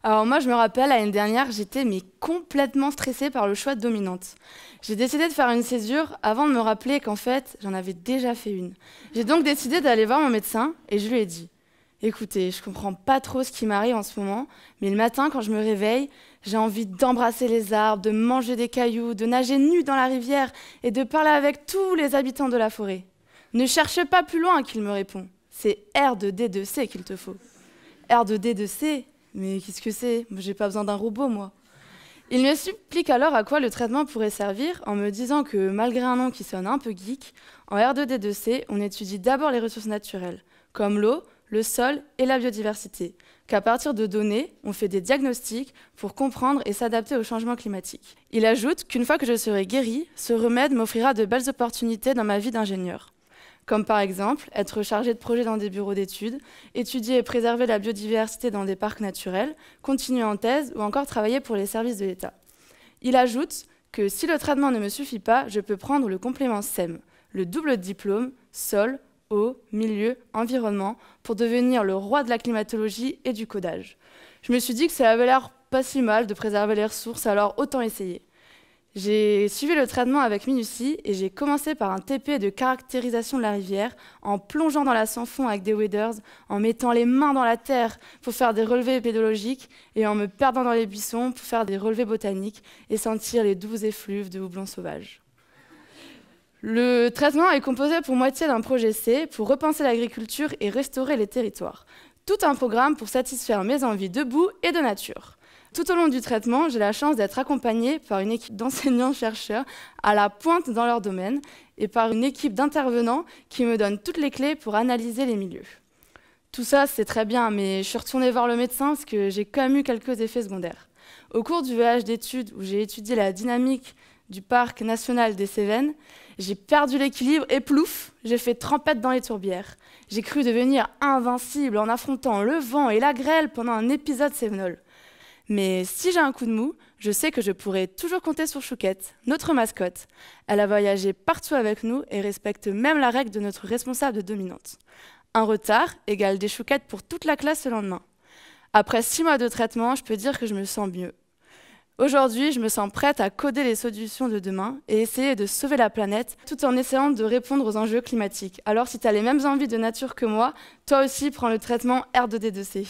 Alors moi, je me rappelle, l'année dernière, j'étais complètement stressée par le choix de dominante. J'ai décidé de faire une césure avant de me rappeler qu'en fait, j'en avais déjà fait une. J'ai donc décidé d'aller voir mon médecin et je lui ai dit « Écoutez, je comprends pas trop ce qui m'arrive en ce moment, mais le matin, quand je me réveille, j'ai envie d'embrasser les arbres, de manger des cailloux, de nager nue dans la rivière et de parler avec tous les habitants de la forêt. Ne cherche pas plus loin » qu'il me répond. « C'est R2D2C qu'il te faut. » R2D2C ? Mais qu'est-ce que c'est? J'ai pas besoin d'un robot, moi. Il m'explique alors à quoi le traitement pourrait servir en me disant que, malgré un nom qui sonne un peu geek, en R2D2C, on étudie d'abord les ressources naturelles, comme l'eau, le sol et la biodiversité, qu'à partir de données, on fait des diagnostics pour comprendre et s'adapter au changement climatique. Il ajoute qu'une fois que je serai guéri, ce remède m'offrira de belles opportunités dans ma vie d'ingénieur. Comme par exemple être chargé de projets dans des bureaux d'études, étudier et préserver la biodiversité dans des parcs naturels, continuer en thèse ou encore travailler pour les services de l'État. Il ajoute que si le traitement ne me suffit pas, je peux prendre le complément SEM, le double diplôme sol, eau, milieu, environnement, pour devenir le roi de la climatologie et du codage. Je me suis dit que ça avait l'air pas si mal de préserver les ressources, alors autant essayer. J'ai suivi le traitement avec minutie et j'ai commencé par un TP de caractérisation de la rivière en plongeant dans la sans-fond avec des waders, en mettant les mains dans la terre pour faire des relevés pédologiques et en me perdant dans les buissons pour faire des relevés botaniques et sentir les doux effluves de houblon sauvage. Le traitement est composé pour moitié d'un projet C pour repenser l'agriculture et restaurer les territoires. Tout un programme pour satisfaire mes envies de boue et de nature. Tout au long du traitement, j'ai la chance d'être accompagnée par une équipe d'enseignants-chercheurs à la pointe dans leur domaine et par une équipe d'intervenants qui me donnent toutes les clés pour analyser les milieux. Tout ça, c'est très bien, mais je suis retournée voir le médecin parce que j'ai quand même eu quelques effets secondaires. Au cours du voyage d'études où j'ai étudié la dynamique du parc national des Cévennes, j'ai perdu l'équilibre et plouf, j'ai fait trempette dans les tourbières. J'ai cru devenir invincible en affrontant le vent et la grêle pendant un épisode cévenol. Mais si j'ai un coup de mou, je sais que je pourrai toujours compter sur Chouquette, notre mascotte. Elle a voyagé partout avec nous et respecte même la règle de notre responsable de dominante. Un retard égale des chouquettes pour toute la classe le lendemain. Après 6 mois de traitement, je peux dire que je me sens mieux. Aujourd'hui, je me sens prête à coder les solutions de demain et essayer de sauver la planète tout en essayant de répondre aux enjeux climatiques. Alors si tu as les mêmes envies de nature que moi, toi aussi prends le traitement R2D2C.